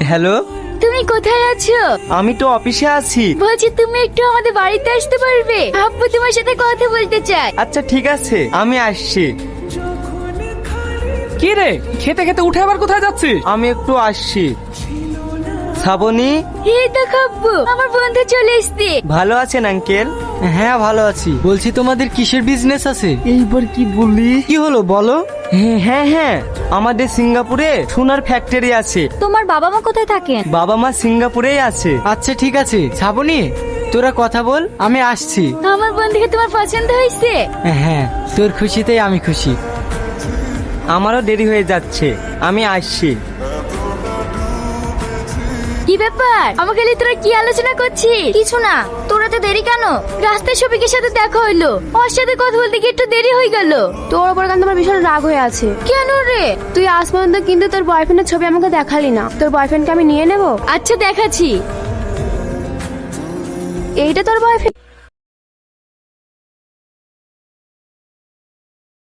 Hello, তুমি কোথায় আছো? আমি তো অফিসে আছি। বলছি তুমি একটু আমাদের বাড়িতে আসতে পারবে? আব্বু তোমার সাথে কথা বলতে চায়। আচ্ছা ঠিক আছে, আমি আসছি। কি রে, খেতে খেতে উঠে আবার কোথায় যাচ্ছিস? আমি একটু আসছি। শ্রাবণী, এই তো আব্বু, আমার বন্ধু চলে এসছে। ভালো আছেন আঙ্কেল? হ্যাঁ ভালো আছি। বলছি তোমাদের কিসের বিজনেস আছে? এইবার কি বললি? কি হলো বলো। হ্যাঁ হ্যাঁ, আমাদের সিঙ্গাপুরে সোনার ফ্যাক্টরি আছে। তোমার বাবা মা কোথায় থাকেন? বাবা মা সিঙ্গাপুরেই আছে। আচ্ছা ঠিক আছে, শ্রাবণী তোরা কথা বল, আমি আসছি। আমার বন্ধুকে তোমার পছন্দ হয়েছে? হ্যাঁ, তোর খুশিতেই আমি খুশি। আমারও দেরি হয়ে যাচ্ছে, আমি আসছি। কি ব্যাপার, আমাকে নিয়ে তোরা কি আলোচনা করছিস? কিছু না, তোরা তো দেরি কেন? রাস্তায় শফিকের সাথে দেখা হইলো, ওর সাথে কথা বলতে গিয়ে একটু দেরি হয়ে গেল। তোর ওপর কিন্তু আমার ভীষণ রাগ হয়ে আছে। কেন রে? তুই আজ পর্যন্ত কিন্তু তোর বয়ফ্রেন্ডের ছবি আমাকে দেখালি না। তোর বয়ফ্রেন্ডকে আমি নিয়ে নেব? আচ্ছা দেখাচ্ছি। এইটা তোর বয়ফ্রেন্ড?